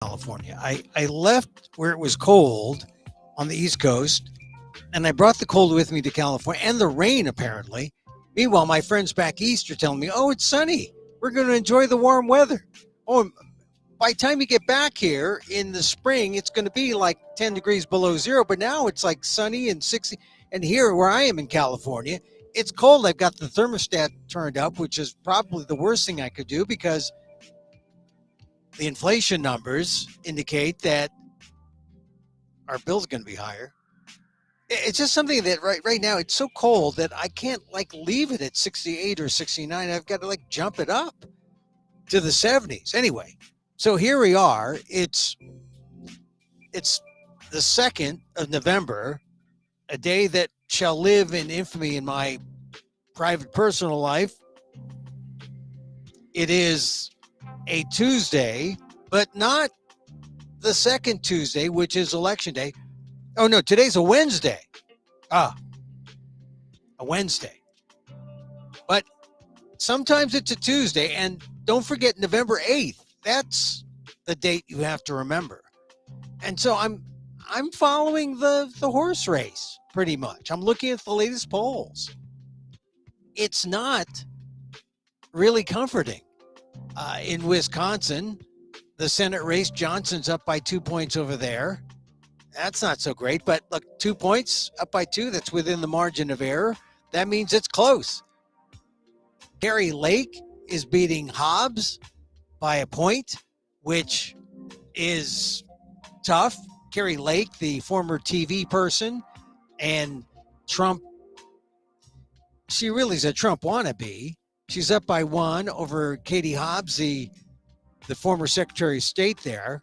California. I left where it was cold on the East Coast, and I brought the cold with me to California and the rain, apparently. Meanwhile, my friends back east are telling me, oh, it's sunny. We're going to enjoy the warm weather. Oh, by the time you get back here in the spring, it's going to be like 10 degrees below zero, but now it's like sunny and 60. And here where I am in California, it's cold. I've got the thermostat turned up, which is probably the worst thing I could do because the inflation numbers indicate that our bill's going to be higher. It's just something that right now it's so cold that I can't like leave it at 68 or 69. I've got to like jump it up to the 70s. Anyway, so here we are. It's the 2nd of November, a day that shall live in infamy in my private personal life. It is a Tuesday, but not the second Tuesday, which is election day. Oh no, today's a Wednesday. A Wednesday. But sometimes it's a Tuesday, and don't forget November 8th. That's the date you have to remember. And so I'm following the horse race pretty much. I'm looking at the latest polls. It's not really comforting. In Wisconsin, the Senate race, Johnson's up by 2 points over there. That's not so great, but look, 2 points up by 2, that's within the margin of error. That means it's close. Kari Lake is beating Hobbs by a point, which is tough. Kari Lake, the former TV person, and Trump, she really is a Trump wannabe. She's up by 1 over Katie Hobbs, the former Secretary of State there.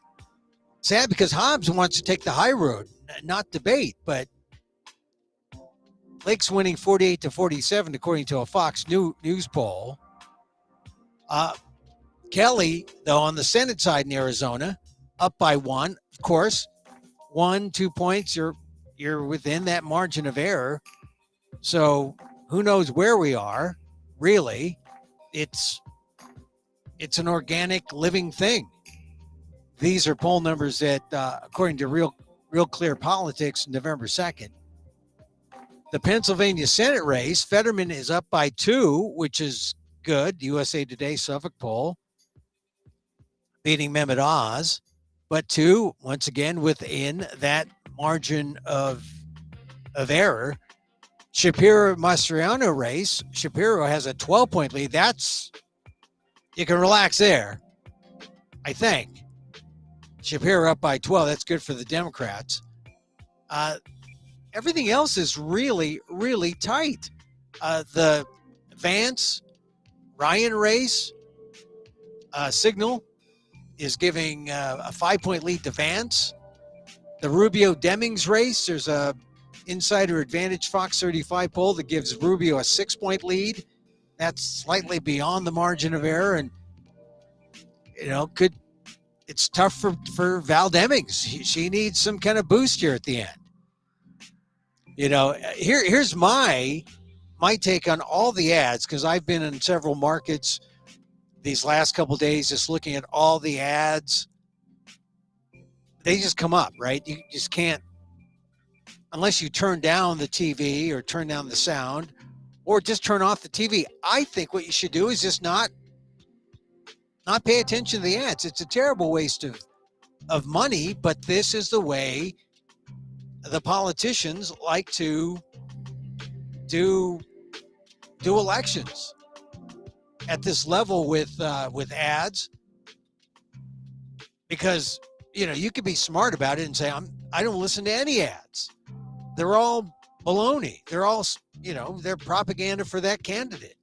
Sad because Hobbs wants to take the high road, not debate, but Lake's winning 48-47 according to a Fox News poll. Kelly, though, on the Senate side in Arizona, up by 1. Of course, 1-2 points, you're within that margin of error. So who knows where we are? Really, it's an organic living thing. These are poll numbers that, according to Real Clear Politics, November 2nd. The Pennsylvania Senate race, Fetterman is up by 2, which is good. USA Today Suffolk poll, beating Mehmet Oz, but 2, once again, within that margin of error. Shapiro-Mastriano race, Shapiro has a 12-point lead. You can relax there, I think. Shapiro up by 12. That's good for the Democrats. Everything else is really, really tight. The Vance Ryan race, Signal is giving a 5-point lead to Vance. The Rubio Demings race, there's a Insider Advantage Fox 35 poll that gives Rubio a 6-point lead. That's slightly beyond the margin of error, and it's tough for Val Demings. She needs some kind of boost here at the end. Here's my take on all the ads, because I've been in several markets these last couple of days just looking at all the ads. They just come up, right? You just can't, unless you turn down the TV or turn down the sound or just turn off the TV. I think what you should do is just not pay attention to the ads. It's a terrible waste of money, but this is the way the politicians like to do elections at this level with ads, because you could be smart about it and say I don't listen to any ads. They're all baloney. They're all they're propaganda for that candidate.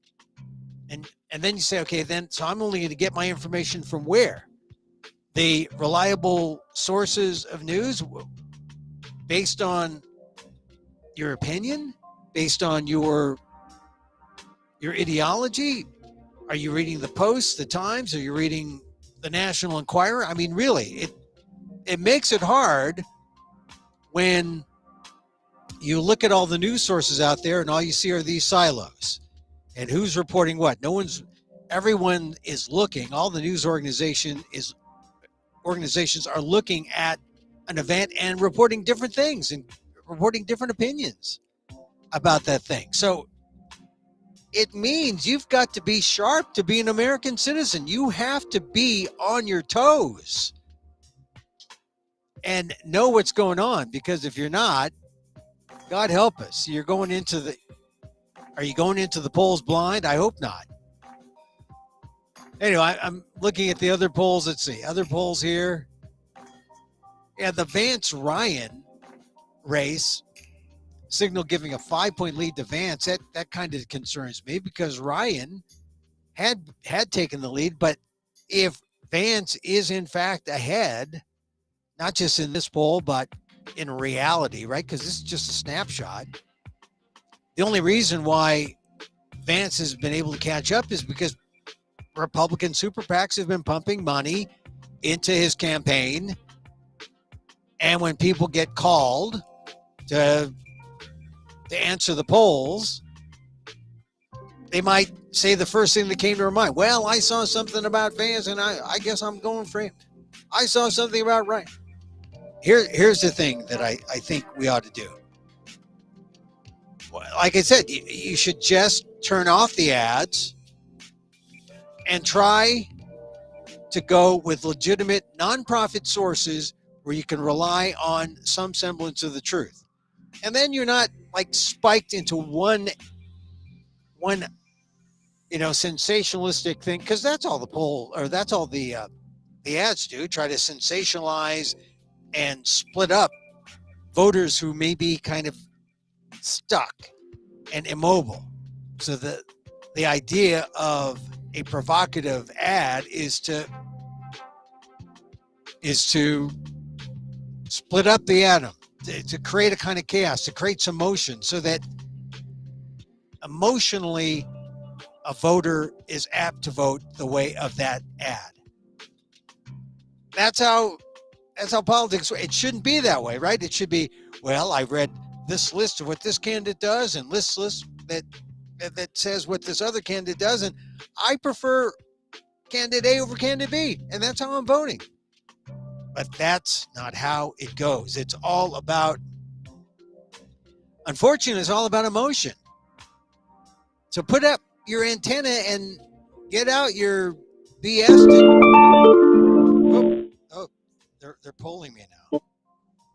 And then you say, okay, so I'm only going to get my information from where? The reliable sources of news based on your opinion, based on your ideology. Are you reading the Post, the Times? Are you reading the National Enquirer? I mean, really, it makes it hard when you look at all the news sources out there and all you see are these silos. And who's reporting what? Everyone is looking. All the news organization is organizations are looking at an event and reporting different things and reporting different opinions about that thing. So it means you've got to be sharp to be an American citizen. You have to be on your toes and know what's going on, because if you're not, God help us, are you going into the polls blind? I hope not. Anyway, I'm looking at the other polls. Let's see, other polls here. Yeah, the Vance-Ryan race, Signal giving a 5-point lead to Vance. That kind of concerns me, because Ryan had taken the lead. But if Vance is in fact ahead, not just in this poll, but in reality, right? Because this is just a snapshot. The only reason why Vance has been able to catch up is because Republican super PACs have been pumping money into his campaign. And when people get called to answer the polls, they might say the first thing that came to their mind. Well, I saw something about Vance, and I guess I'm going for him. I saw something about Ryan. Here's the thing that I think we ought to do. Like I said, you should just turn off the ads and try to go with legitimate nonprofit sources where you can rely on some semblance of the truth. And then you're not like spiked into one sensationalistic thing, because that's all the ads do, try to sensationalize and split up voters who may be kind of stuck and immobile. So the idea of a provocative ad is to split up the atom, to create a kind of chaos, to create some motion, so that emotionally a voter is apt to vote the way of that ad. That's how politics. It shouldn't be that way, right? It should be, well, I read this list of what this candidate does, and this list that says what this other candidate does, and I prefer candidate A over candidate B, and that's how I'm voting. But that's not how it goes. It's all about, unfortunately, it's all about emotion. So put up your antenna and get out your BS. They're polling me now.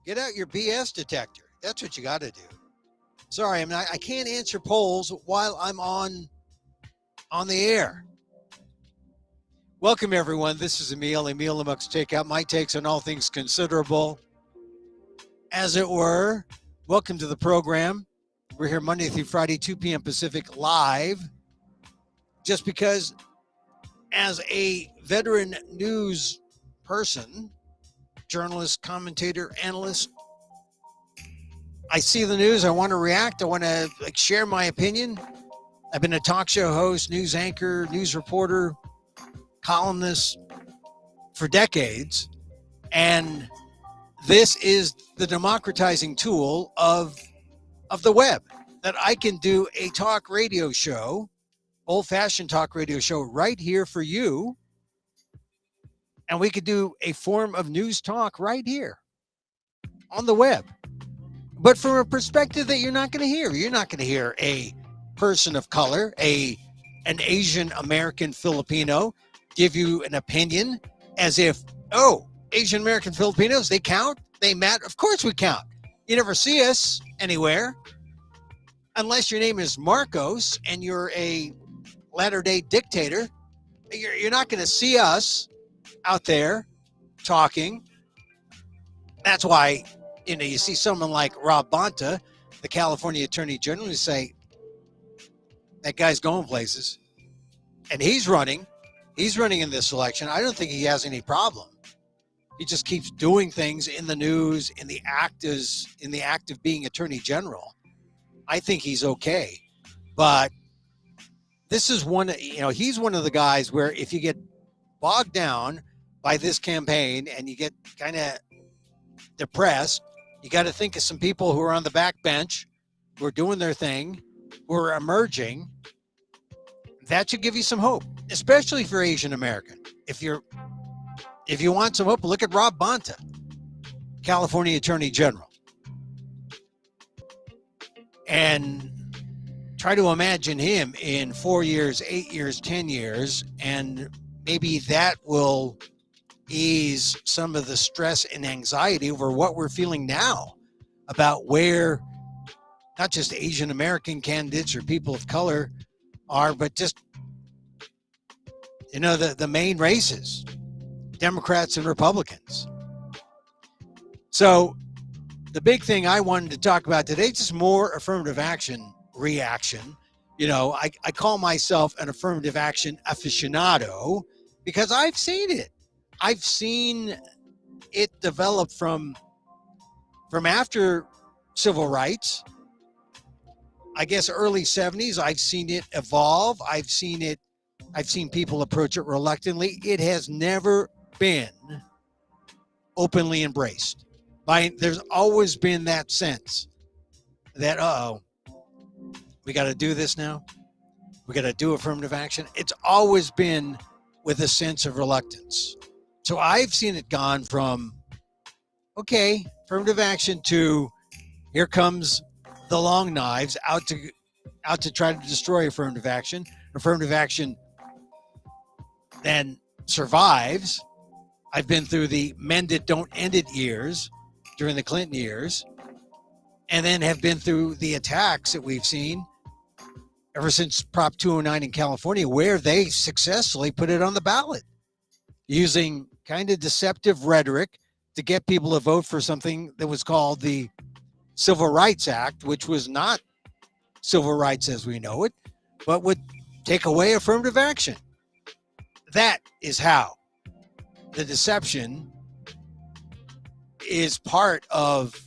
Get out your BS detector. That's what you got to do. Sorry, I can't answer polls while I'm on the air. Welcome, everyone. This is Emil Amok's Takeout. My takes on all things considerable, as it were. Welcome to the program. We're here Monday through Friday, 2 p.m. Pacific, live. Just because, as a veteran news person, journalist, commentator, analyst, I see the news. I want to react. I want to share my opinion. I've been a talk show host, news anchor, news reporter, columnist for decades. And this is the democratizing tool of the web, that I can do a talk radio show, old-fashioned talk radio show right here for you. And we could do a form of news talk right here on the web, but from a perspective that you're not going to hear. You're not going to hear a person of color, an Asian American Filipino give you an opinion as if, oh, Asian American Filipinos, they count? They matter? Of course we count. You never see us anywhere unless your name is Marcos and you're a latter-day dictator. You're not going to see us out there talking. That's why, you see someone like Rob Bonta, the California Attorney General, you say, that guy's going places. And he's running in this election. I don't think he has any problem. He just keeps doing things in the news, in the act of being Attorney General. I think he's okay. But this is he's one of the guys where if you get bogged down by this campaign and you get kind of depressed, you got to think of some people who are on the back bench, who are doing their thing, who are emerging. That should give you some hope, especially for Asian American. If you're If you want some hope, look at Rob Bonta, California Attorney General. And try to imagine him in 4 years, 8 years, 10 years, and maybe that will ease some of the stress and anxiety over what we're feeling now about where not just Asian American candidates or people of color are, but just, the main races, Democrats and Republicans. So the big thing I wanted to talk about today is just more affirmative action reaction. I call myself an affirmative action aficionado because I've seen it. I've seen it develop from after civil rights, I guess early 70s. I've seen it evolve. I've seen people approach it reluctantly. It has never been openly embraced. There's always been that sense that, we got to do this now. We got to do affirmative action. It's always been with a sense of reluctance. So I've seen it gone from, okay, affirmative action to here comes the long knives out to try to destroy affirmative action. Affirmative action then survives. I've been through the mend it, don't end it years during the Clinton years, and then have been through the attacks that we've seen ever since Prop 209 in California, where they successfully put it on the ballot using kind of deceptive rhetoric to get people to vote for something that was called the Civil Rights Act, which was not civil rights as we know it, but would take away affirmative action. That is how the deception is part of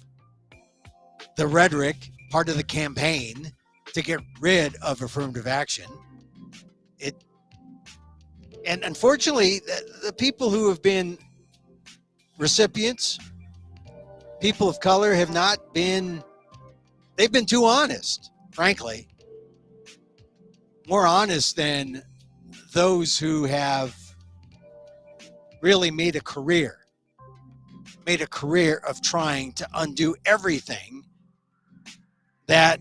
the rhetoric, part of the campaign to get rid of affirmative action. And unfortunately, the people who have been recipients, people of color, they've been too honest, frankly. More honest than those who have really made a career of trying to undo everything that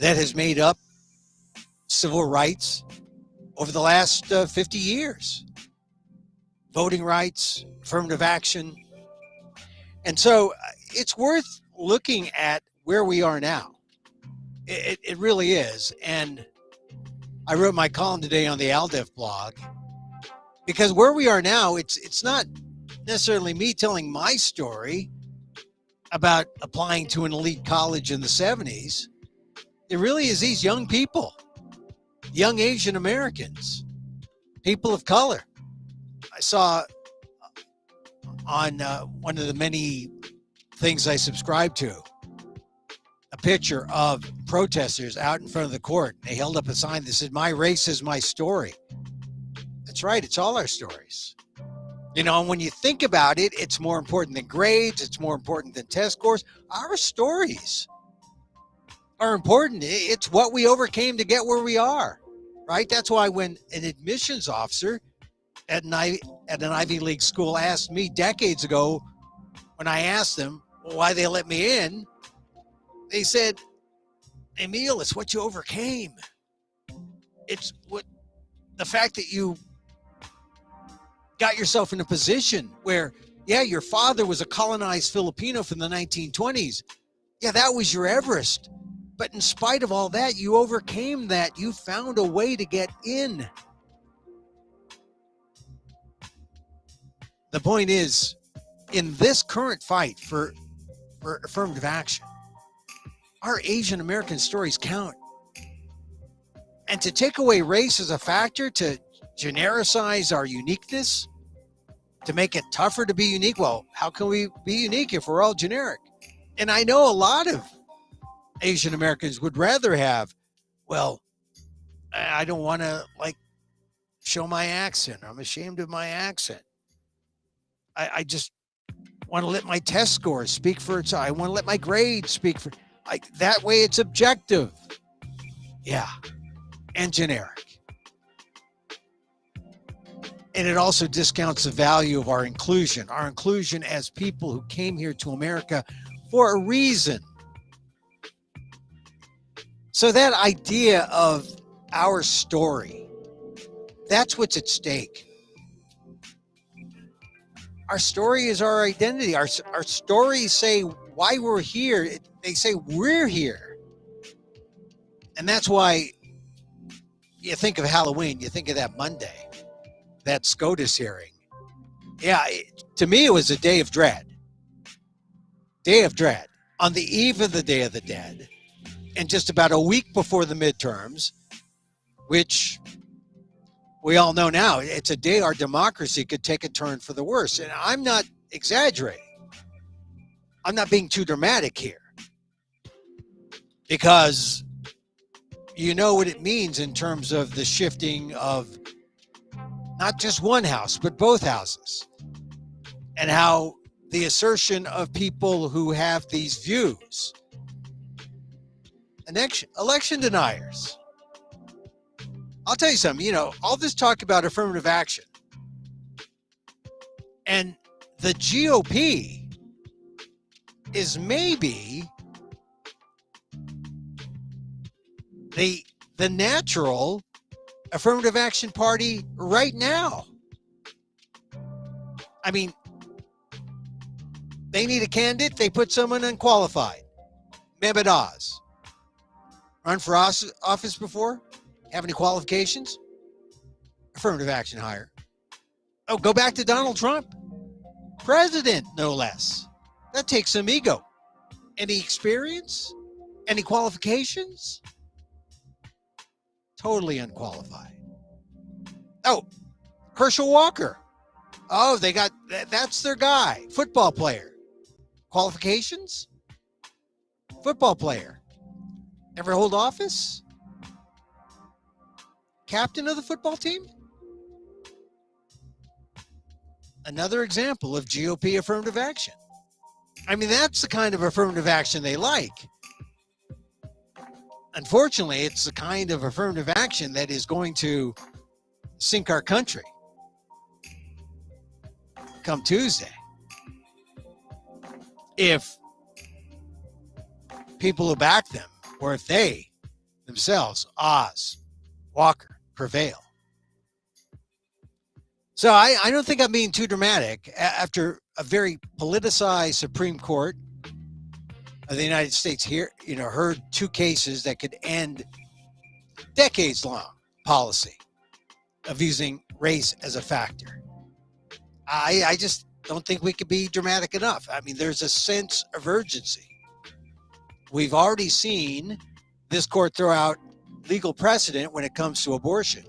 has made up civil rights over the last 50 years. Voting rights, affirmative action. And so it's worth looking at where we are now. It really is. And I wrote my column today on the ALDEF blog because where we are now, it's not necessarily me telling my story about applying to an elite college in the 70s. It really is these young people, young Asian Americans, people of color. I saw on one of the many things I subscribe to a picture of protesters out in front of the court. They held up a sign that said, "My race is my story." That's right. It's all our stories. And when you think about it, it's more important than grades. It's more important than test scores. Our stories are important. It's what we overcame to get where we are, right? That's why when an admissions officer at an Ivy League school asked me decades ago, when I asked them why they let me in, they said, "Emil, it's what you overcame. It's the fact that you got yourself in a position where, yeah, your father was a colonized Filipino from the 1920s. Yeah, that was your Everest. But in spite of all that, you overcame that. You found a way to get in." The point is, in this current fight for affirmative action, our Asian American stories count. And to take away race as a factor, to genericize our uniqueness, to make it tougher to be unique, well, how can we be unique if we're all generic? And I know a lot of Asian Americans would rather have, well, I don't want to show my accent. I'm ashamed of my accent. I just want to let my test scores speak for itself. I want to let my grades speak for that way. It's objective. Yeah. And generic. And it also discounts the value of our inclusion as people who came here to America for a reason. So that idea of our story, that's what's at stake. Our story is our identity. Our stories say why we're here. They say we're here. And that's why you think of Halloween, you think of that Monday, that SCOTUS hearing. Yeah, to me, it was a day of dread. Day of dread. On the eve of the Day of the Dead, and just about a week before the midterms, which we all know now, it's a day our democracy could take a turn for the worse. And I'm not exaggerating. I'm not being too dramatic here. Because you know what it means in terms of the shifting of not just one house, but both houses. And how the assertion of people who have these views, election deniers. I'll tell you something, all this talk about affirmative action and the GOP is maybe the natural affirmative action party right now. I mean, they need a candidate, they put someone unqualified. Mehmet Oz. Run for office before? Have any qualifications? Affirmative action hire. Oh, go back to Donald Trump. President, no less. That takes some ego. Any experience? Any qualifications? Totally unqualified. Oh, Herschel Walker. Oh, that's their guy. Football player. Qualifications? Football player. Ever hold office? Captain of the football team? Another example of GOP affirmative action. I mean, that's the kind of affirmative action they like. Unfortunately, it's the kind of affirmative action that is going to sink our country come Tuesday. If people who back them, or if they themselves, Oz, Walker, prevail. So I don't think I'm being too dramatic. After a very politicized Supreme Court of the United States here, heard two cases that could end decades-long policy of using race as a factor. I just don't think we could be dramatic enough. I mean, there's a sense of urgency. We've already seen this court throw out legal precedent when it comes to abortion,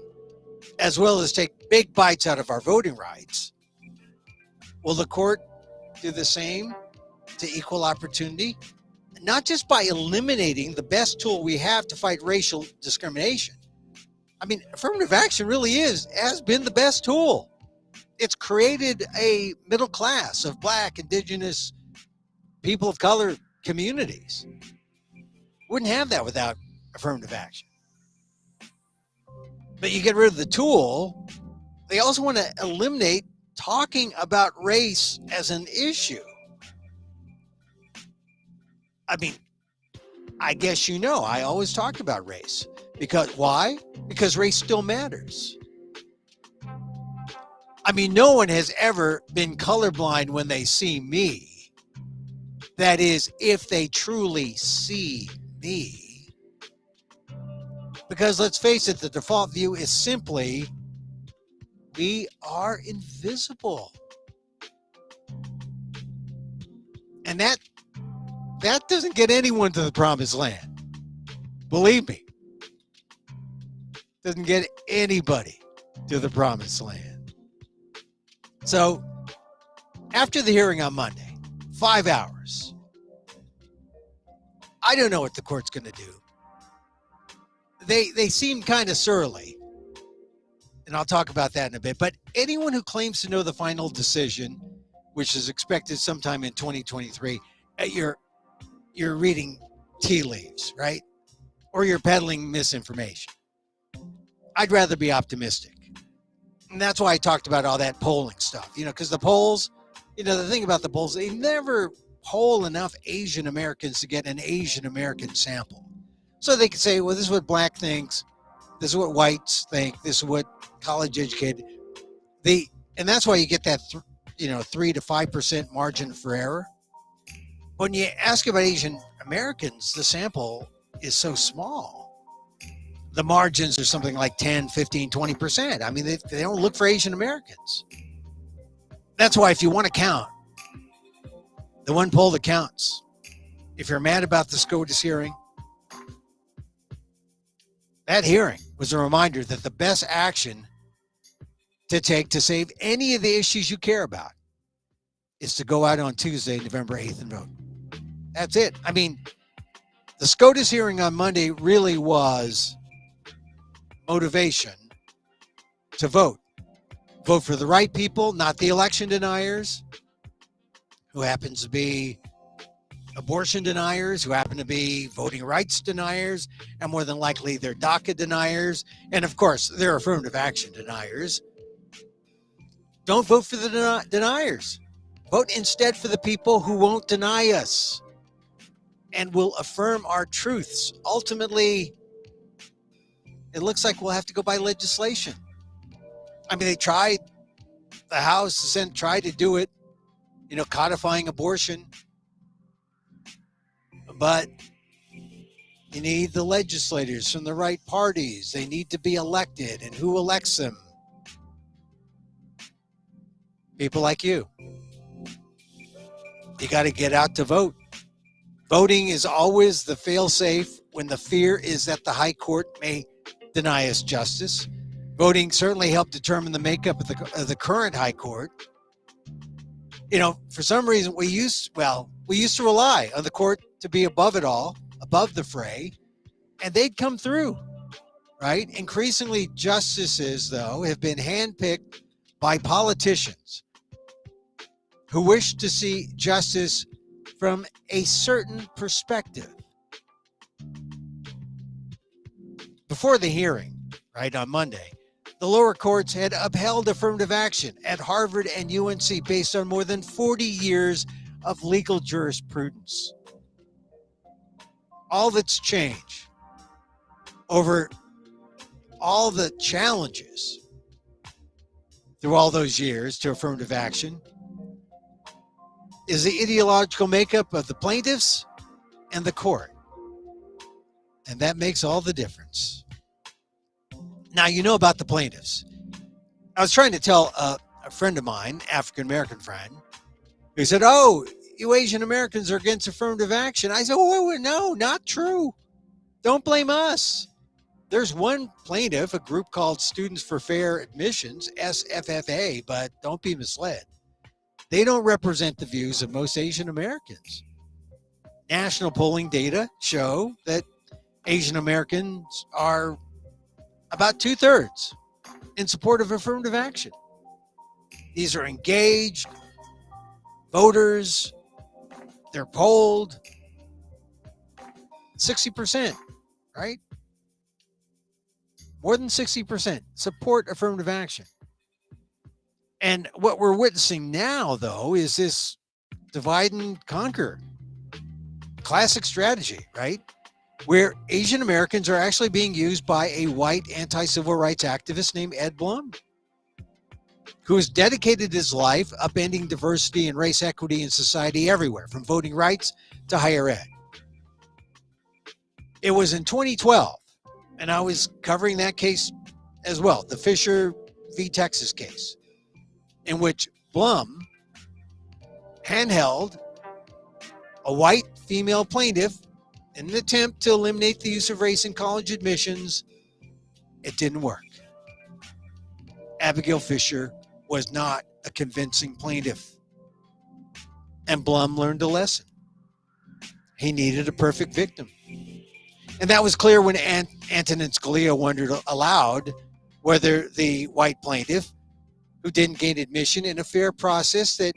as well as take big bites out of our voting rights. Will the court do the same to equal opportunity? Not just by eliminating the best tool we have to fight racial discrimination. I mean, affirmative action really has been the best tool. It's created a middle class of Black, Indigenous, people of color communities. Wouldn't have that without affirmative action. But you get rid of the tool. They also want to eliminate talking about race as an issue. I mean, I guess I always talk about race. Because why? Because race still matters. I mean, no one has ever been colorblind when they see me. That is, if they truly see me. Because let's face it, the default view is simply, we are invisible. And that doesn't get anyone to the promised land. Believe me. Doesn't get anybody to the promised land. So, after the hearing on Monday, 5 hours, I don't know what the court's going to do. They seem kind of surly, and I'll talk about that in a bit. But anyone who claims to know the final decision, which is expected sometime in 2023, you're reading tea leaves, right? Or you're peddling misinformation. I'd rather be optimistic. And that's why I talked about all that polling stuff, because the polls, the thing about the polls, they never poll enough Asian Americans to get an Asian American sample. So they could say, well, this is what black thinks, this is what whites think, this is what college educated. And that's why you get that 3 to 5% margin for error. When you ask about Asian Americans, the sample is so small. The margins are something like 10, 15, 20%. I mean, they don't look for Asian Americans. That's why if you want to count, the one poll that counts, if you're mad about the SCOTUS hearing, that hearing was a reminder that the best action to take to save any of the issues you care about is to go out on Tuesday, November 8th and vote. That's it. I mean, the SCOTUS hearing on Monday really was motivation to vote. Vote for the right people, not the election deniers, who happens to be abortion deniers, who happen to be voting rights deniers, and more than likely they're DACA deniers, and of course they're affirmative action deniers. Don't vote for the deniers. Vote instead for the people who won't deny us and will affirm our truths. Ultimately, it looks like we'll have to go by legislation. I mean, they tried, the House, the Senate tried to do it, codifying abortion. But you need the legislators from the right parties. They need to be elected. And who elects them? People like you. You got to get out to vote. Voting is always the fail-safe when the fear is that the High Court may deny us justice. Voting certainly helped determine the makeup of the current High Court. For some reason, we used to rely on the court to be above it all, above the fray, and they'd come through, right? Increasingly, justices, though, have been handpicked by politicians who wish to see justice from a certain perspective. Before the hearing, right, on Monday, the lower courts had upheld affirmative action at Harvard and UNC based on more than 40 years of legal jurisprudence. All that's changed over all the challenges through all those years to affirmative action is the ideological makeup of the plaintiffs and the court. And that makes all the difference. Now, about the plaintiffs. I was trying to tell a friend of mine, African-American friend, who said, oh, you Asian Americans are against affirmative action. I said, oh, no, not true. Don't blame us. There's one plaintiff, a group called Students for Fair Admissions, SFFA, but don't be misled. They don't represent the views of most Asian Americans. National polling data show that Asian Americans are about 2/3 in support of affirmative action. These are engaged voters. They're polled. 60%, right? More than 60% support affirmative action. And what we're witnessing now, though, is this divide and conquer classic strategy, right? Where Asian Americans are actually being used by a white anti-civil rights activist named Ed Blum, who has dedicated his life upending diversity and race equity in society everywhere, from voting rights to higher ed. It was in 2012, and I was covering that case as well, the Fisher v. Texas case, in which Blum handheld a white female plaintiff in an attempt to eliminate the use of race in college admissions. It didn't work. Abigail Fisher was not a convincing plaintiff. And Blum learned a lesson. He needed a perfect victim. And that was clear when Antonin Scalia wondered aloud whether the white plaintiff, who didn't gain admission in a fair process that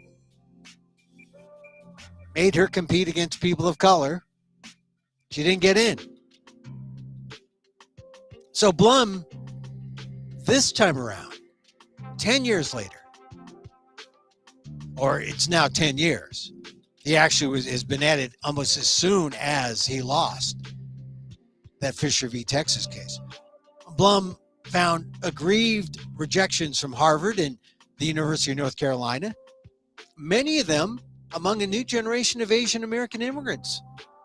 made her compete against people of color, she didn't get in. So Blum, this time around, 10 years later, or it's now 10 years, he actually has been at it almost as soon as he lost that Fisher v. Texas case. Blum found aggrieved rejections from Harvard and the University of North Carolina, many of them among a new generation of Asian American immigrants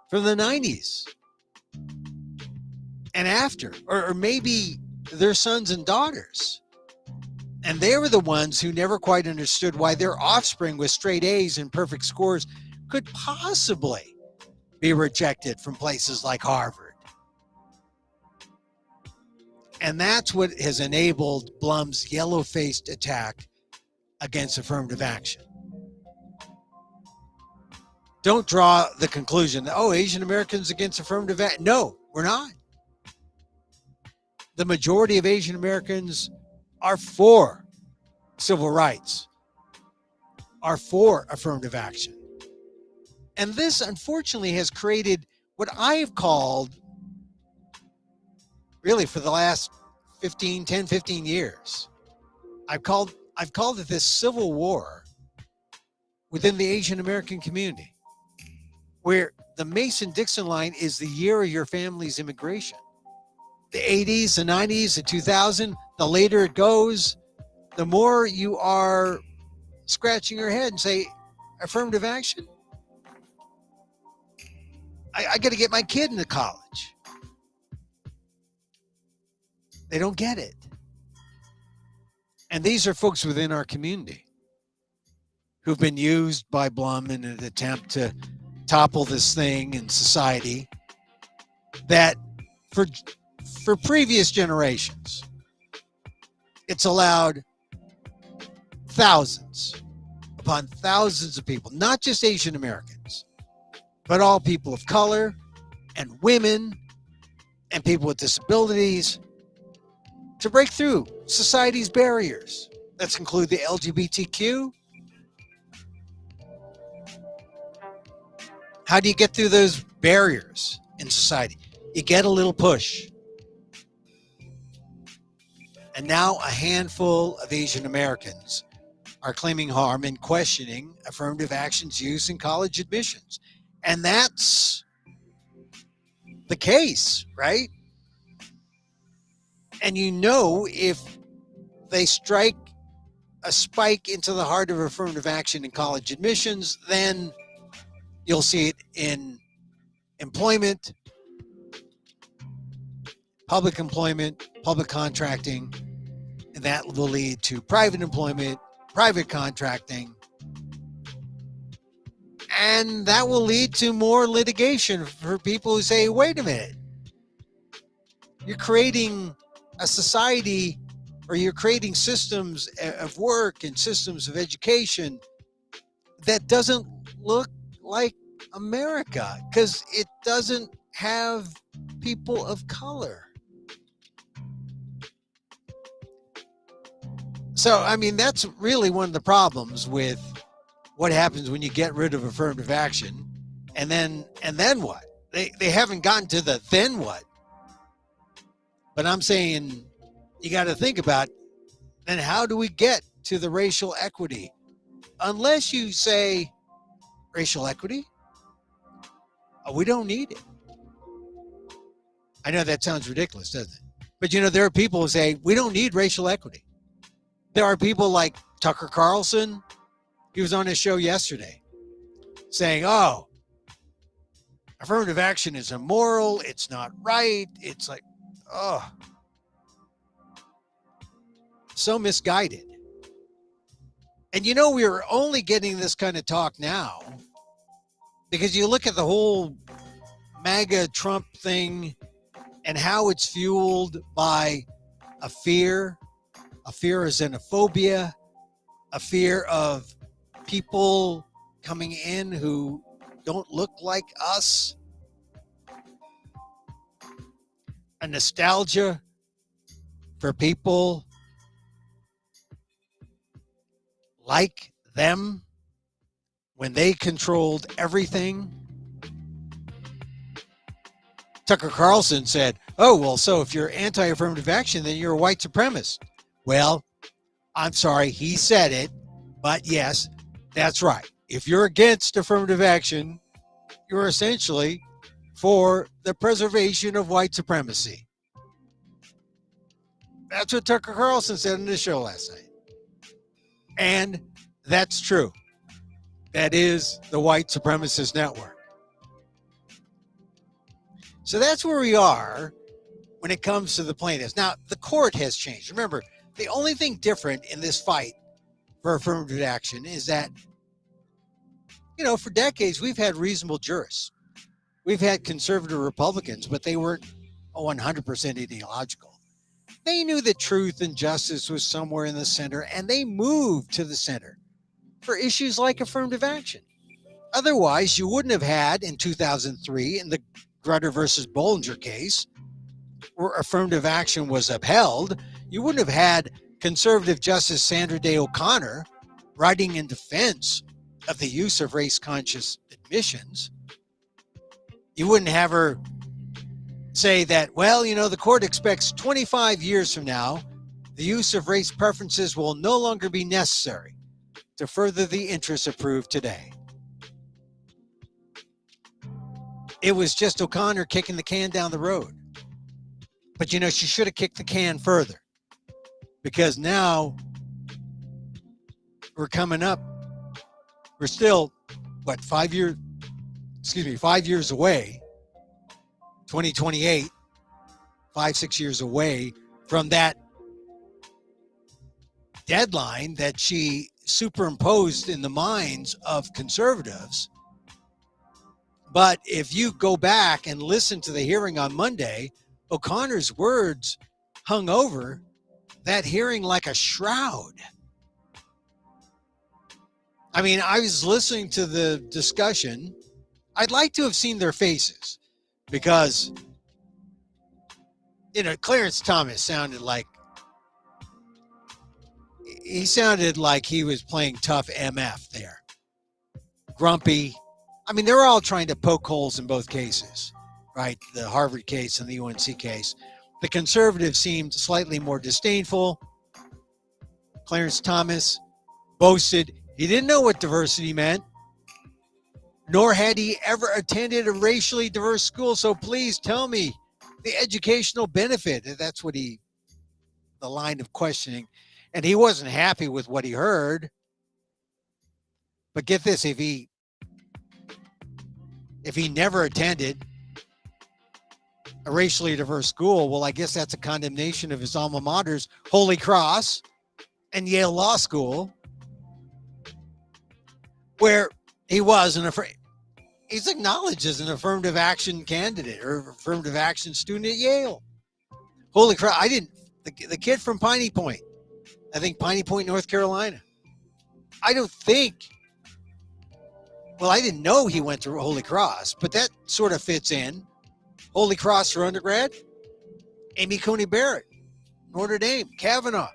from the 90s and after, or maybe their sons and daughters. And they were the ones who never quite understood why their offspring with straight A's and perfect scores could possibly be rejected from places like Harvard. And that's what has enabled Blum's yellow-faced attack against affirmative action. Don't draw the conclusion that, Asian Americans against affirmative action. No, we're not. The majority of Asian Americans are for civil rights, are for affirmative action. And this, unfortunately, has created what I have called, really for the last 10, 15 years, I've called it this civil war within the Asian American community, where the Mason-Dixon line is the year of your family's immigration. The 80s, the 90s, the 2000s, the later it goes, the more you are scratching your head and say, affirmative action? I got to get my kid into college. They don't get it. And these are folks within our community who've been used by Blum in an attempt to topple this thing in society that for previous generations, it's allowed thousands upon thousands of people, not just Asian Americans, but all people of color and women and people with disabilities to break through society's barriers. That include the LGBTQ. How do you get through those barriers in society? You get a little push. And now a handful of Asian Americans are claiming harm and questioning affirmative action's use in college admissions. And that's the case, right? And if they strike a spike into the heart of affirmative action in college admissions, then you'll see it in employment, public contracting, and that will lead to private employment, private contracting, and that will lead to more litigation for people who say, wait a minute, you're creating a society, or you're creating systems of work and systems of education that doesn't look like America because it doesn't have people of color. So, that's really one of the problems with what happens when you get rid of affirmative action. And then what? They haven't gotten to the then what. But I'm saying you got to think about, then how do we get to the racial equity? Unless you say racial equity, we don't need it. I know that sounds ridiculous, doesn't it? But there are people who say we don't need racial equity. There are people like Tucker Carlson. He was on his show yesterday saying, affirmative action is immoral. It's not right. It's like, so misguided. And we are only getting this kind of talk now because you look at the whole MAGA Trump thing and how it's fueled by a fear of xenophobia, a fear of people coming in who don't look like us, a nostalgia for people like them when they controlled everything. Tucker Carlson said, so if you're anti-affirmative action, then you're a white supremacist. Well, I'm sorry, he said it, but yes, that's right. If you're against affirmative action, you're essentially for the preservation of white supremacy. That's what Tucker Carlson said in the show last night. And that's true. That is the white supremacist network. So that's where we are when it comes to the plaintiffs. Now, the court has changed. Remember, the only thing different in this fight for affirmative action is that, for decades, we've had reasonable jurists. We've had conservative Republicans, but they weren't 100% ideological. They knew that truth and justice was somewhere in the center, and they moved to the center for issues like affirmative action. Otherwise, you wouldn't have had in 2003 in the Grutter versus Bollinger case, where affirmative action was upheld, you wouldn't have had conservative Justice Sandra Day O'Connor writing in defense of the use of race-conscious admissions. You wouldn't have her say that, the court expects 25 years from now, the use of race preferences will no longer be necessary to further the interests approved today. It was just O'Connor kicking the can down the road. But, she should have kicked the can further, because now we're coming up. We're still, 5 years away, 2028, 6 years away from that deadline that she superimposed in the minds of conservatives. But if you go back and listen to the hearing on Monday, O'Connor's words hung over that hearing like a shroud. I mean, I was listening to the discussion. I'd like to have seen their faces because, Clarence Thomas sounded like he was playing tough MF there. Grumpy. I mean, they're all trying to poke holes in both cases, right? The Harvard case and the UNC case. The conservatives seemed slightly more disdainful. Clarence Thomas boasted he didn't know what diversity meant, nor had he ever attended a racially diverse school. So please tell me the educational benefit. That's what the line of questioning. And he wasn't happy with what he heard. But get this, if he never attended a racially diverse school, well, I guess that's a condemnation of his alma maters, Holy Cross and Yale Law School, where he was he's acknowledged as an affirmative action candidate or affirmative action student at Yale. Holy Cross, the kid from Piney Point, I think Piney Point, North Carolina. I didn't know he went to Holy Cross, but that sort of fits in. Holy Cross for undergrad, Amy Coney Barrett, Notre Dame, Kavanaugh.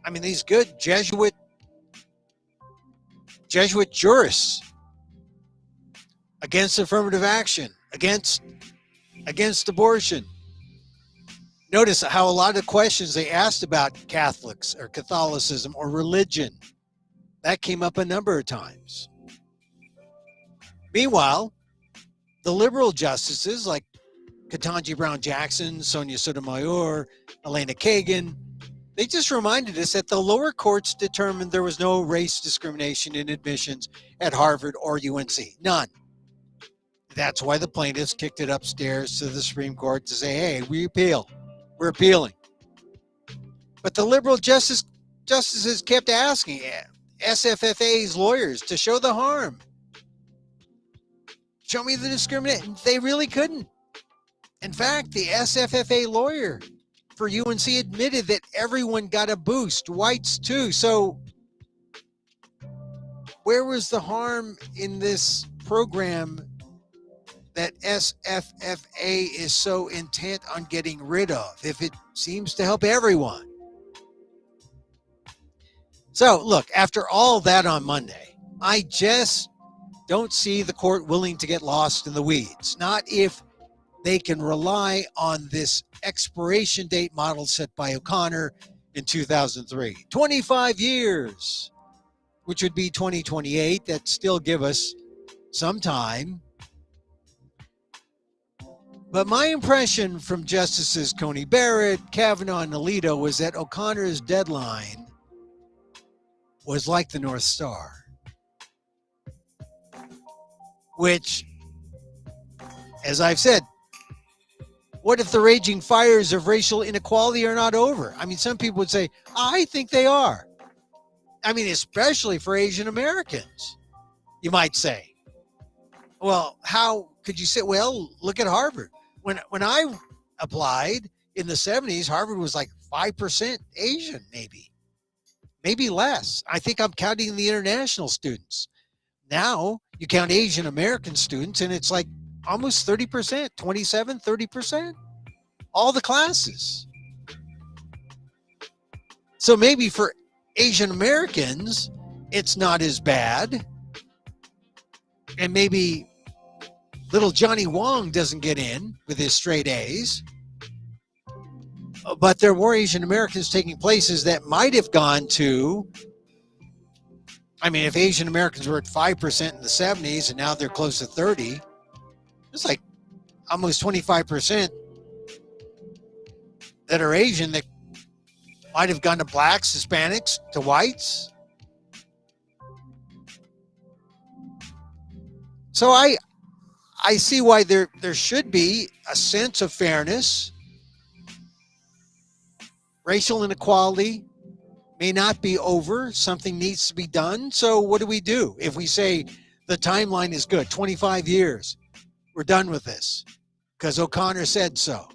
I mean, these good Jesuit jurists against affirmative action, against abortion. Notice how a lot of questions they asked about Catholics or Catholicism or religion, that came up a number of times. Meanwhile, the liberal justices like Ketanji Brown Jackson, Sonia Sotomayor, Elena Kagan, they just reminded us that the lower courts determined there was no race discrimination in admissions at Harvard or UNC. None. That's why the plaintiffs kicked it upstairs to the Supreme Court to say, hey, we appeal. We're appealing. But the liberal justices kept asking SFFA's lawyers to show the harm. Show me the discrimination. They really couldn't. In fact, the SFFA lawyer for UNC admitted that everyone got a boost, whites too. So where was the harm in this program that SFFA is so intent on getting rid of, if it seems to help everyone? So look, after all that on Monday, I just don't see the court willing to get lost in the weeds. Not if they can rely on this expiration date model set by O'Connor in 2003. 25 years, which would be 2028. That still give us some time. But my impression from Justices Coney Barrett, Kavanaugh, and Alito was that O'Connor's deadline was like the North Star, which, as I've said, what if the raging fires of racial inequality are not over? I mean, some people would say, I think they are. I mean, especially for Asian Americans, you might say. Well, how could you say, well, look at Harvard. When I applied in the 70s, Harvard was like 5% Asian, maybe less. I think I'm counting the international students. Now you count Asian American students and it's like almost 30%, 27, 30%, all the classes. So maybe for Asian Americans, it's not as bad. And maybe little Johnny Wong doesn't get in with his straight A's. But there are more Asian Americans taking places that might have gone to, I mean, if Asian Americans were at 5% in the 70s and now they're close to 30, it's like almost 25% that are Asian that might have gone to blacks, Hispanics, to whites. So I see why there should be a sense of fairness. Racial inequality may not be over. Something needs to be done. So what do we do if we say the timeline is good, 25 years, we're done with this because O'Connor said so?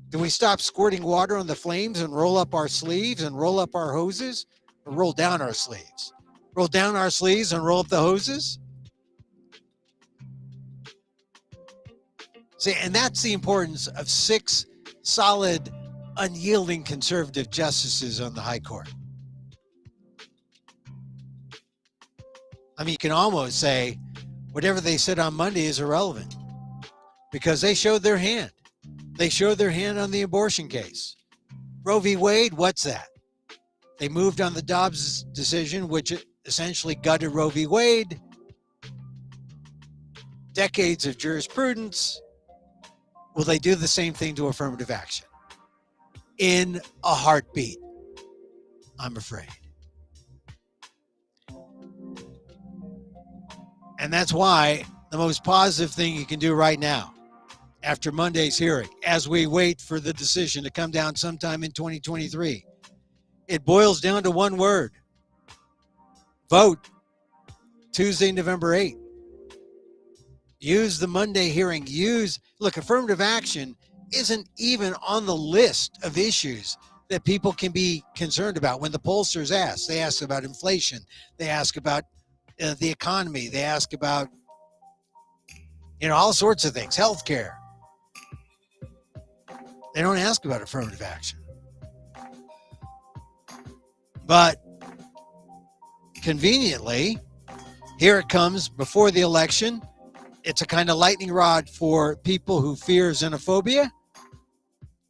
Do we stop squirting water on the flames and roll up our sleeves and roll up our hoses, or roll down our sleeves? Roll down our sleeves and roll up the hoses? See, and that's the importance of 6 solid, unyielding conservative justices on the High Court. I mean, you can almost say whatever they said on Monday is irrelevant because they showed their hand. They showed their hand on the abortion case. Roe v. Wade, what's that? They moved on the Dobbs decision, which essentially gutted Roe v. Wade. Decades of jurisprudence. Will they do the same thing to affirmative action? In a heartbeat, I'm afraid. And that's why the most positive thing you can do right now, after Monday's hearing, as we wait for the decision to come down sometime in 2023, it boils down to one word: vote Tuesday, November 8th. Use the Monday hearing. Look, affirmative action isn't even on the list of issues that people can be concerned about. When the pollsters ask, they ask about inflation. They ask about the economy. They ask about, all sorts of things, healthcare. They don't ask about affirmative action. But conveniently, here it comes before the election. It's a kind of lightning rod for people who fear xenophobia,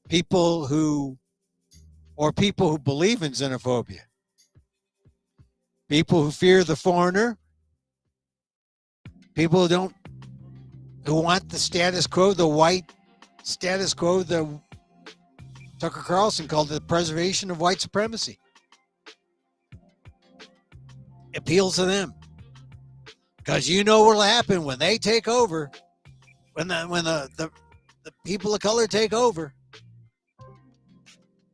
people who believe in xenophobia, people who fear the foreigner, people who want the status quo, the white status quo, the Tucker Carlson called it the preservation of white supremacy. Appeals to them. Because what will happen when they take over, when the people of color take over.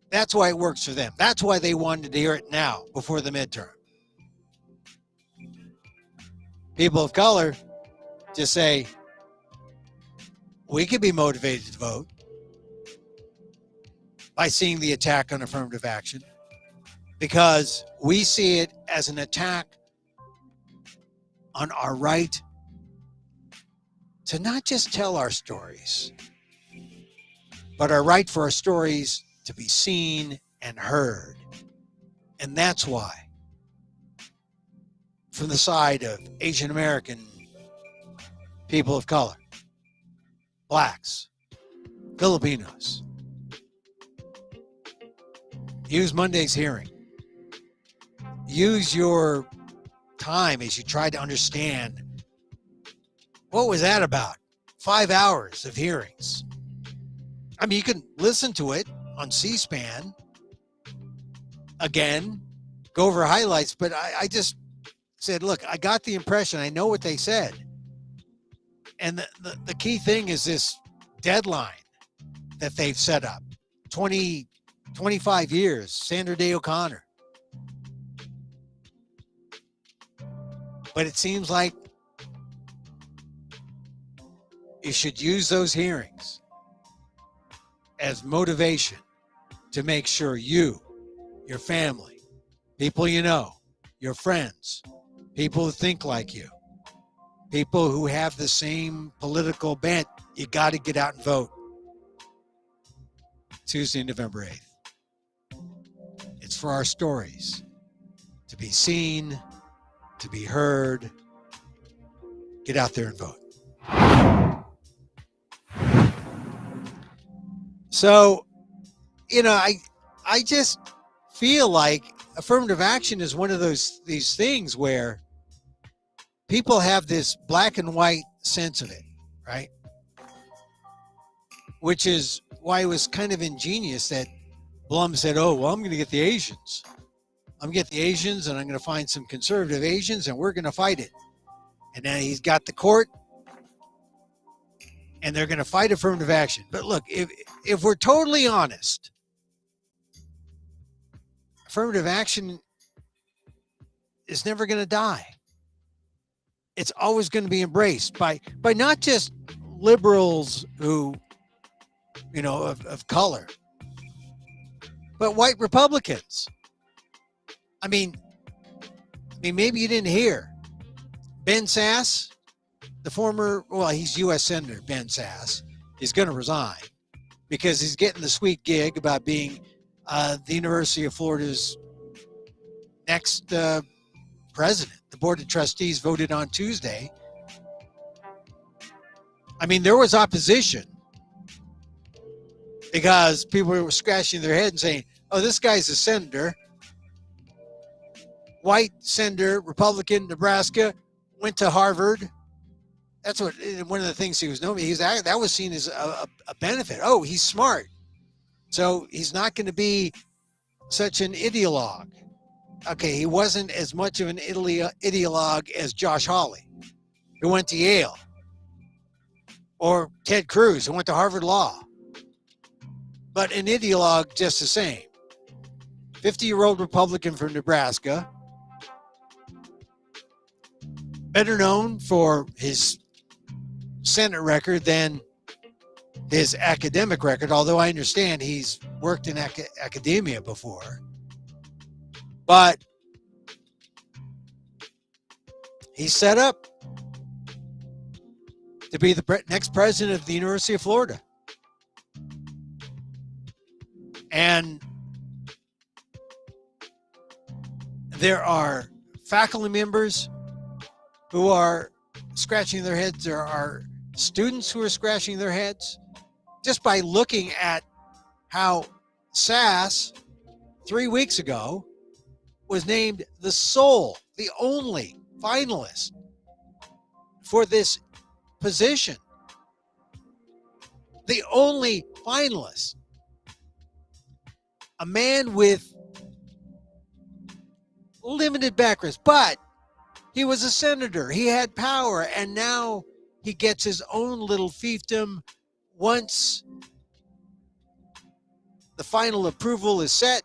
That's why it works for them. That's why they wanted to hear it now, before the midterm. People of color just say, we could be motivated to vote by seeing the attack on affirmative action, because we see it as an attack on our right to not just tell our stories, but our right for our stories to be seen and heard. And that's why, from the side of Asian American people of color, blacks, Filipinos, use Monday's hearing. Use your time as you try to understand what was that about. 5 hours of hearings. I mean, you can listen to it on C-SPAN again, go over highlights, but I just said, look, I got the impression, I know what they said. And the key thing is this deadline that they've set up. 25 years, Sandra Day O'Connor. But it seems like you should use those hearings as motivation to make sure you, your family, people you know, your friends, people who think like you, people who have the same political bent, you got to get out and vote. Tuesday, November 8th. It's for our stories to be seen, to be heard. Get out there and vote. So, I just feel like affirmative action is one of these things where people have this black and white sense of it, right? Which is why it was kind of ingenious that Blum said, oh, well, I'm going to get the Asians. I'm going to get the Asians and I'm going to find some conservative Asians and we're going to fight it. And then he's got the court and they're going to fight affirmative action. But look, if we're totally honest, affirmative action is never going to die. It's always going to be embraced by not just liberals who, of color, but white Republicans. I mean, maybe you didn't hear Ben Sasse, the former, he's U.S. Senator Ben Sasse, is going to resign because he's getting the sweet gig about being the University of Florida's next president. The Board of Trustees voted on Tuesday. I mean, there was opposition because people were scratching their head and saying, oh, this guy's a senator. White senator, Republican, Nebraska, went to Harvard. That's one of the things he was known. That was seen as a benefit. Oh, he's smart. So he's not going to be such an ideologue. Okay, he wasn't as much of an ideologue as Josh Hawley, who went to Yale, or Ted Cruz, who went to Harvard Law. But an ideologue just the same. 50-year-old Republican from Nebraska, better known for his Senate record than his academic record, although I understand he's worked in academia before. But he's set up to be the next president of the University of Florida. And there are faculty members who are scratching their heads. There are students who are scratching their heads just by looking at how Sasse 3 weeks ago was named the only finalist for this position. The only finalist. A man with limited background, but he was a senator. He had power, and now he gets his own little fiefdom once the final approval is set.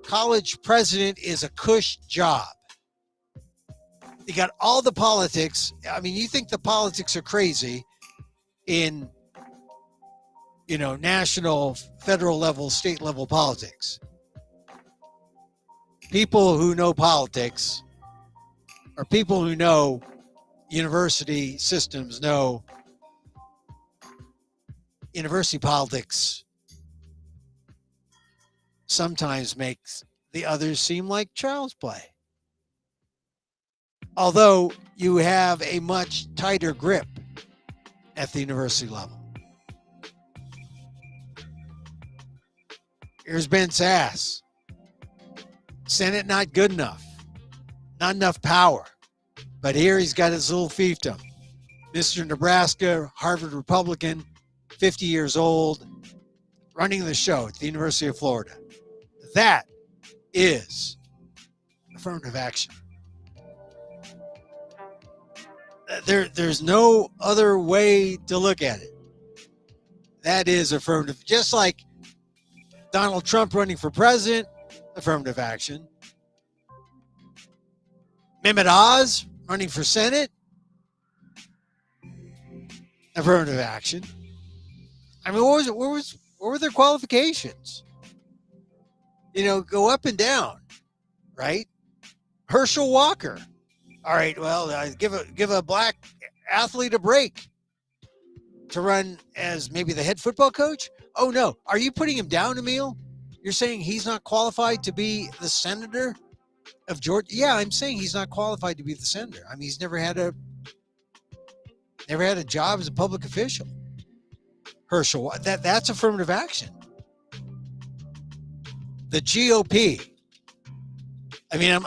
College president is a cush job. You got all the politics. I mean, you think the politics are crazy in, national, federal level, state level politics. People who know politics, or people who know university systems, know university politics sometimes makes the others seem like child's play. Although you have a much tighter grip at the university level. Here's Ben Sass. Senate not good enough. Not enough power. But here he's got his little fiefdom. Mr. Nebraska, Harvard Republican, 50 years old, running the show at the University of Florida. That is affirmative action. There's no other way to look at it. That is affirmative. Just like Donald Trump running for president, affirmative action. Mehmet Oz running for Senate, affirmative action. I mean, what were their qualifications? Go up and down, right? Herschel Walker. All right, well, give a black athlete a break to run as maybe the head football coach. Oh no, are you putting him down, Emil? You're saying he's not qualified to be the senator of Georgia? Yeah, I'm saying he's not qualified to be the senator. I mean, he's never had a job as a public official. Herschel, that's affirmative action. The GOP. I mean,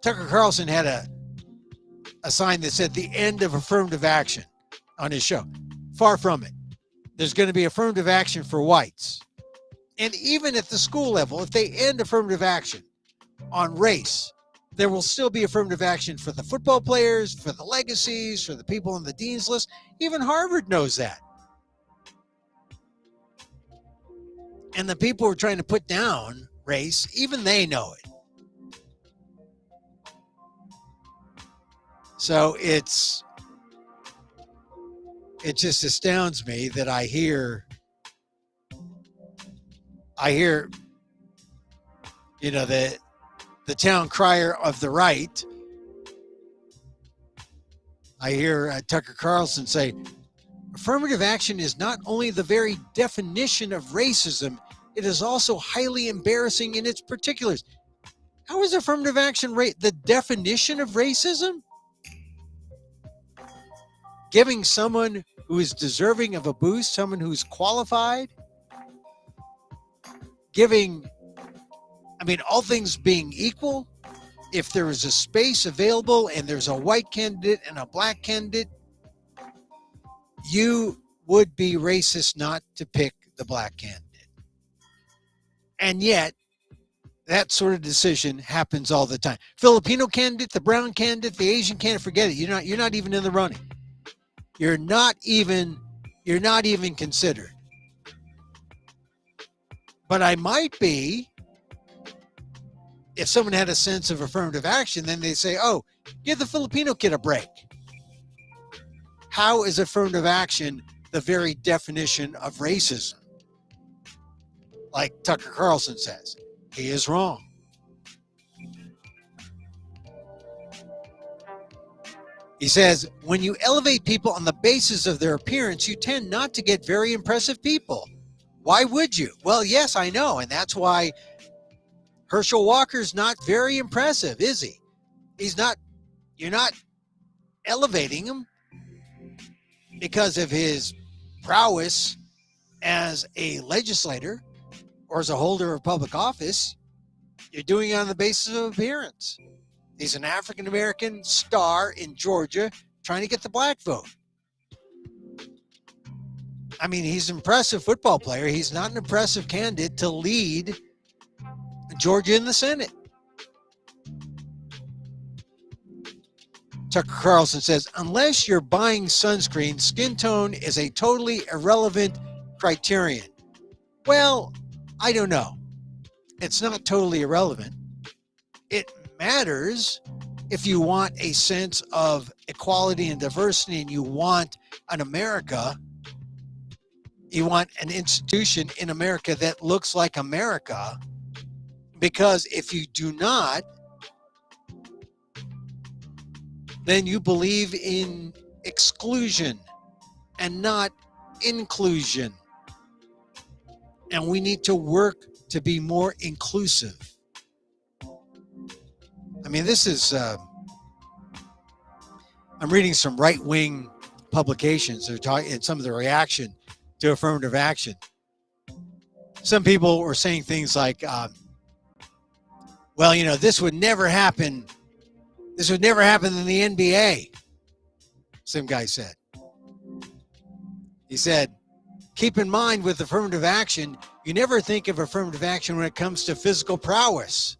Tucker Carlson had a sign that said the end of affirmative action on his show. Far from it. There's going to be affirmative action for whites. And even at the school level, if they end affirmative action on race, there will still be affirmative action for the football players, for the legacies, for the people on the dean's list. Even Harvard knows that. And the people who are trying to put down race, even they know it. So it just astounds me that I hear, the town crier of the right. I hear Tucker Carlson say, affirmative action is not only the very definition of racism, it is also highly embarrassing in its particulars. How is affirmative action the definition of racism? Giving someone who is deserving of a boost, someone who's qualified, all things being equal, if there is a space available and there's a white candidate and a black candidate, you would be racist not to pick the black candidate. And yet, that sort of decision happens all the time. Filipino candidate, the brown candidate, the Asian candidate, forget it. You're not even in the running. You're not even considered. But I might be, if someone had a sense of affirmative action, then they say, oh, give the Filipino kid a break. How is affirmative action the very definition of racism? Like Tucker Carlson says, he is wrong. He says, when you elevate people on the basis of their appearance, you tend not to get very impressive people. Why would you? Well, yes, I know. And that's why Herschel Walker's not very impressive, is he? You're not elevating him because of his prowess as a legislator or as a holder of public office. You're doing it on the basis of appearance. He's an African-American star in Georgia trying to get the black vote. I mean, he's an impressive football player. He's not an impressive candidate to lead Georgia in the Senate. Tucker Carlson says, unless you're buying sunscreen, skin tone is a totally irrelevant criterion. Well, I don't know. It's not totally irrelevant. It matters if you want a sense of equality and diversity and you want an America, you want an institution in America that looks like America. Because if you do not, then you believe in exclusion and not inclusion. And we need to work to be more inclusive. I mean, this is, I'm reading some right-wing publications. They're talking, and some of the reaction to affirmative action. some people were saying things like, well, this would never happen. This would never happen in the NBA. Some guy said. He said, keep in mind with affirmative action, you never think of affirmative action when it comes to physical prowess.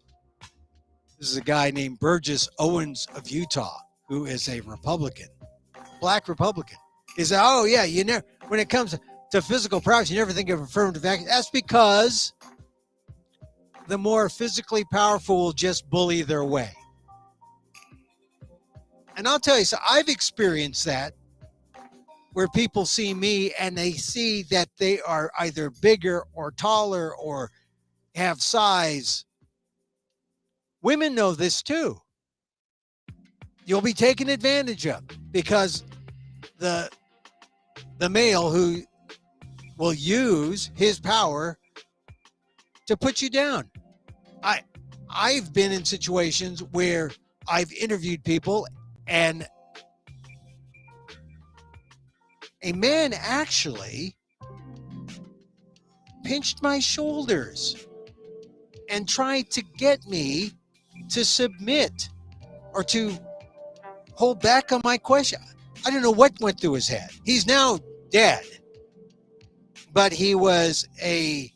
This is a guy named Burgess Owens of Utah, who is a Republican, black Republican. He said, oh, yeah, when it comes to physical prowess, you never think of affirmative action. That's because the more physically powerful will just bully their way. And I'll tell you, so I've experienced that, where people see me and they see that they are either bigger or taller or have size. Women know this too. You'll be taken advantage of because the male who will use his power to put you down. I've been in situations where I've interviewed people and a man actually pinched my shoulders and tried to get me to submit or to hold back on my question. I don't know what went through his head. He's now dead, but he was a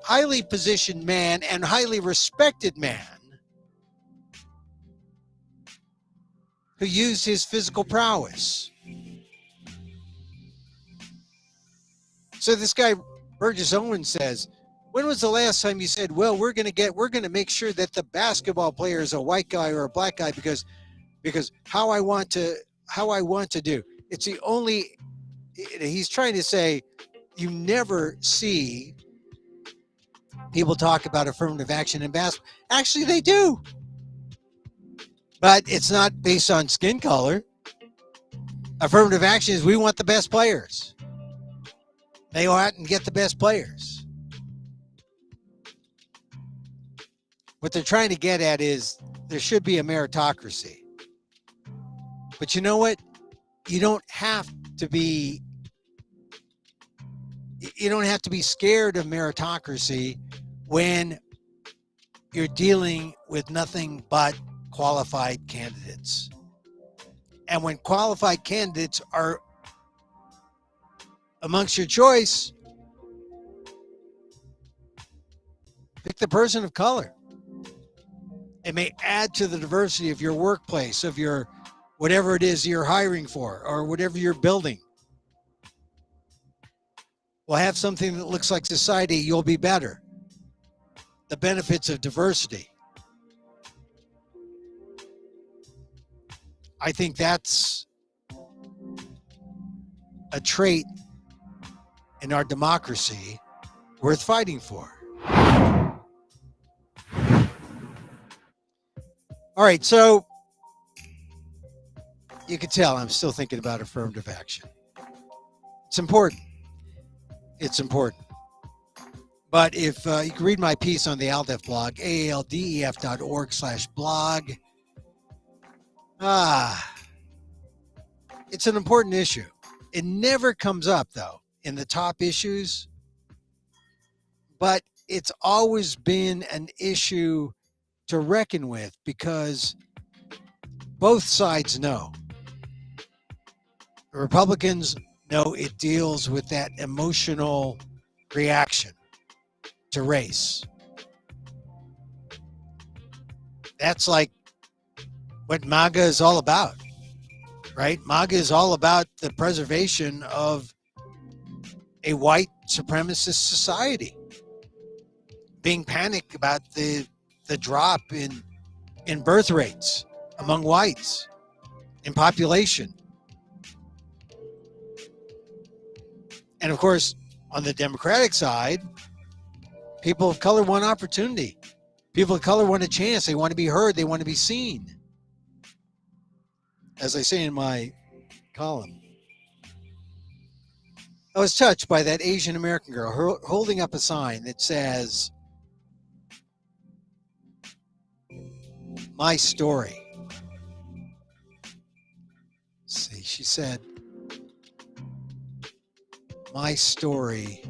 highly positioned man and highly respected man who used his physical prowess. So this guy, Burgess Owens, says, when was the last time you said, well, we're going to make sure that the basketball player is a white guy or a black guy because how I want to do. It's the only, he's trying to say, you never see people talk about affirmative action in basketball. Actually, they do. But it's not based on skin color. Affirmative action is we want the best players. They go out and get the best players. What they're trying to get at is there should be a meritocracy. But you know what? You don't have to be scared of meritocracy when you're dealing with nothing but qualified candidates. And when qualified candidates are amongst your choice, pick the person of color. It may add to the diversity of your workplace, of your whatever it is you're hiring for or whatever you're building. We'll have something that looks like society, you'll be better. The benefits of diversity. I think that's a trait in our democracy worth fighting for. All right, so you can tell I'm still thinking about affirmative action. It's important. It's important. But if you can read my piece on the ALDEF blog, aaldef.org/blog. It's an important issue. It never comes up, though, in the top issues. But it's always been an issue to reckon with because both sides know. The Republicans know it deals with that emotional reaction to race. That's like what MAGA is all about, right? MAGA is all about the preservation of a white supremacist society, being panicked about the drop in birth rates among whites, in population. And of course, on the Democratic side, people of color want opportunity. People of color want a chance. They want to be heard. They want to be seen. As I say in my column, I was touched by that Asian American girl holding up a sign that says, "My story." Let's see, she said, "My story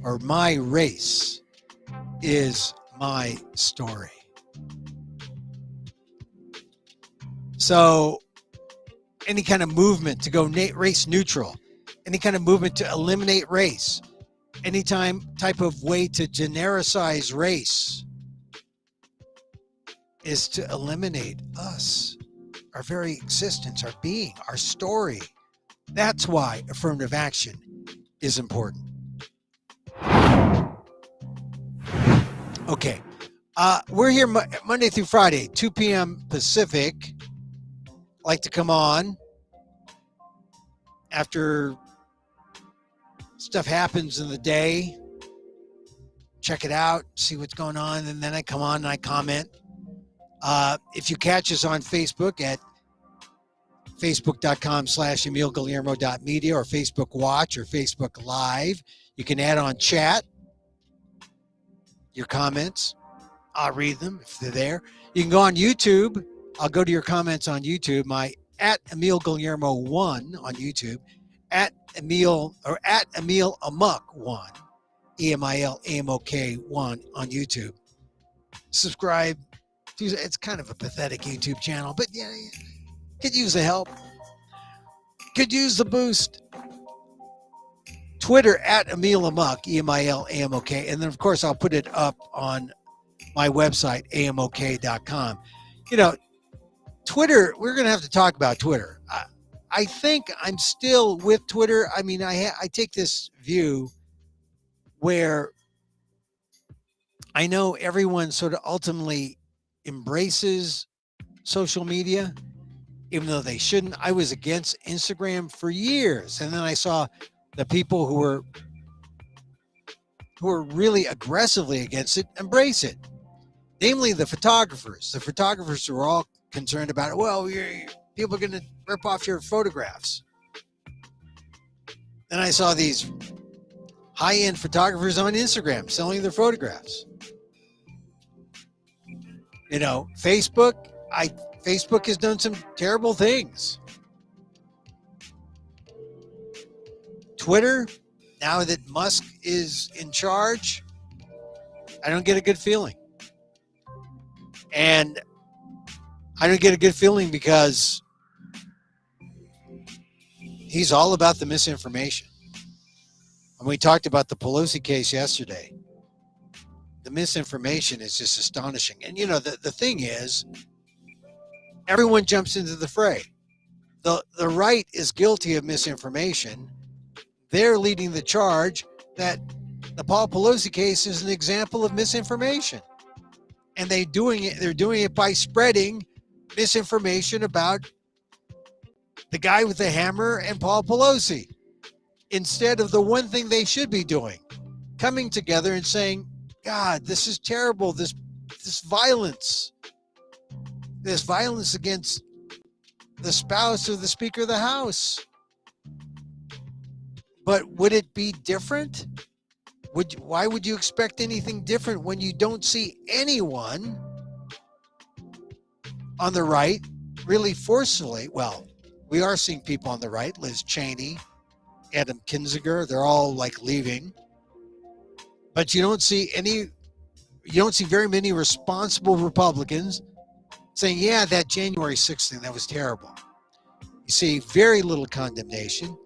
or my race is my story. So any kind of movement to go race neutral, any kind of movement to eliminate race, any type of way to genericize race is to eliminate us, our very existence, our being, our story. That's why affirmative action is important. Okay. We're here Monday through Friday, 2 p.m. Pacific. Like to come on after stuff happens in the day, check it out, see what's going on, and then I come on and I comment. If you catch us on Facebook at facebook.com/EmilGuillermo.media or Facebook Watch or Facebook Live, you can add on chat your comments. I'll read them if they're there. You can go on YouTube. I'll go to your comments on YouTube. My at Emil Guillermo 1 on YouTube, at Emil Amok 1, EMIL AMOK 1 on YouTube. Subscribe. It's kind of a pathetic YouTube channel, but yeah, could use the help. Could use the boost. Twitter at Emil Amok, EMIL AMOK, and then of course I'll put it up on my website, amok.com. You know, Twitter, we're going to have to talk about Twitter. I think I'm still with Twitter. I mean, I take this view where I know everyone sort of ultimately embraces social media, even though they shouldn't. I was against Instagram for years, and then I saw the people who were really aggressively against it embrace it. Namely, the photographers. The photographers were all concerned about it. Well, people are going to rip off your photographs. Then I saw these high-end photographers on Instagram selling their photographs. You know, Facebook has done some terrible things. Twitter, now that Musk is in charge, I don't get a good feeling. And I don't get a good feeling because he's all about the misinformation. And we talked about the Pelosi case yesterday. The misinformation is just astonishing. And, you know, the thing is, everyone jumps into the fray. The right is guilty of misinformation. They're leading the charge that the Paul Pelosi case is an example of misinformation. And they're doing it by spreading misinformation about the guy with the hammer and Paul Pelosi, instead of the one thing they should be doing, coming together and saying, God, this is terrible. This violence against the spouse of the Speaker of the House. But would it be different? Why would you expect anything different when you don't see anyone on the right really forcefully? Well, we are seeing people on the right, Liz Cheney, Adam Kinzinger, they're all like leaving. But you don't see very many responsible Republicans saying, yeah, that January 6th thing, that was terrible. You see very little condemnation,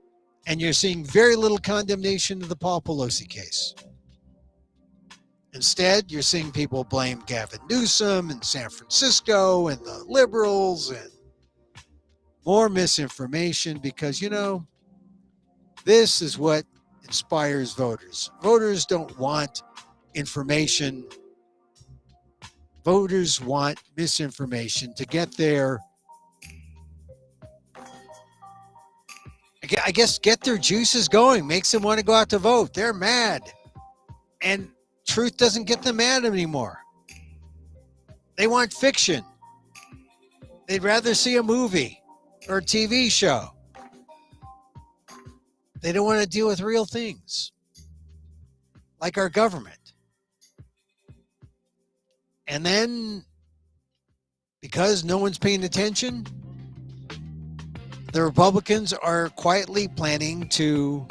and you're seeing very little condemnation of the Paul Pelosi case. Instead, you're seeing people blame Gavin Newsom and San Francisco and the liberals and more misinformation because, you know, this is what inspires voters. Voters don't want information. Voters want misinformation to get their, I guess, get their juices going, makes them want to go out to vote. They're mad. And truth doesn't get them mad anymore. They want fiction. They'd rather see a movie or a TV show. They don't want to deal with real things, like our government. And then, because no one's paying attention, the Republicans are quietly planning to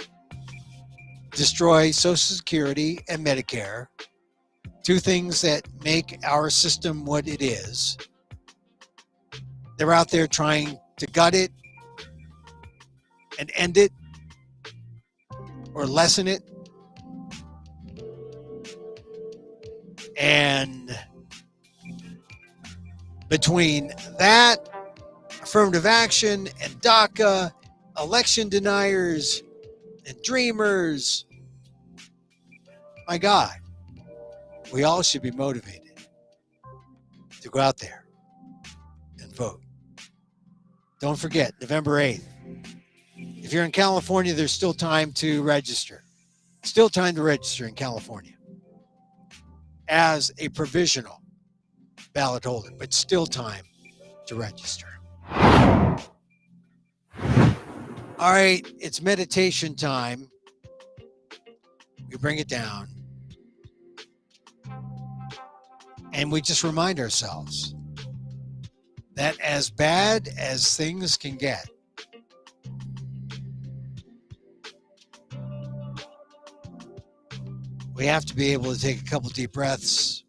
destroy Social Security and Medicare, two things that make our system what it is. They're out there trying to gut it and end it or lessen it. And between that, affirmative action, and DACA, election deniers, and dreamers, my God, we all should be motivated to go out there and vote. Don't forget, November 8th. If you're in California, there's still time to register. Still time to register in California as a provisional ballot holder, but still time to register. All right, it's meditation time. We bring it down. And we just remind ourselves that as bad as things can get, we have to be able to take a couple deep breaths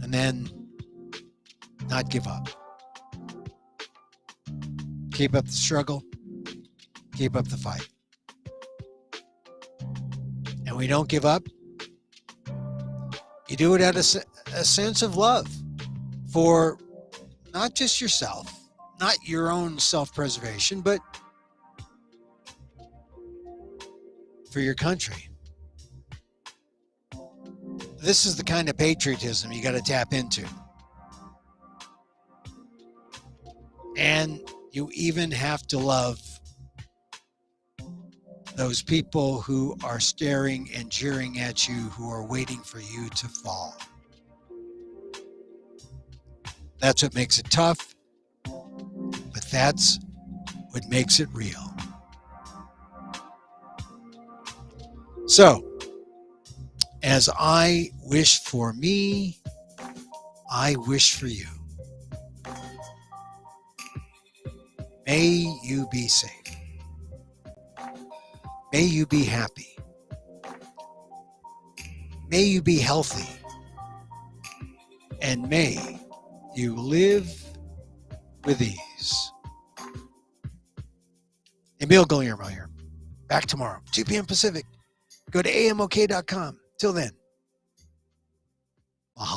and then not give up. Keep up the struggle. Keep up the fight. And we don't give up. You do it out of a sense of love for not just yourself, not your own self-preservation, but for your country. This is the kind of patriotism you got to tap into. And you even have to love those people who are staring and jeering at you, who are waiting for you to fall. That's what makes it tough, but that's what makes it real. So, as I wish for me, I wish for you. May you be safe. May you be happy. May you be healthy. And may you live with ease. Emil Guillermo here. Back tomorrow, 2 p.m. Pacific. Go to amok.com. Till then.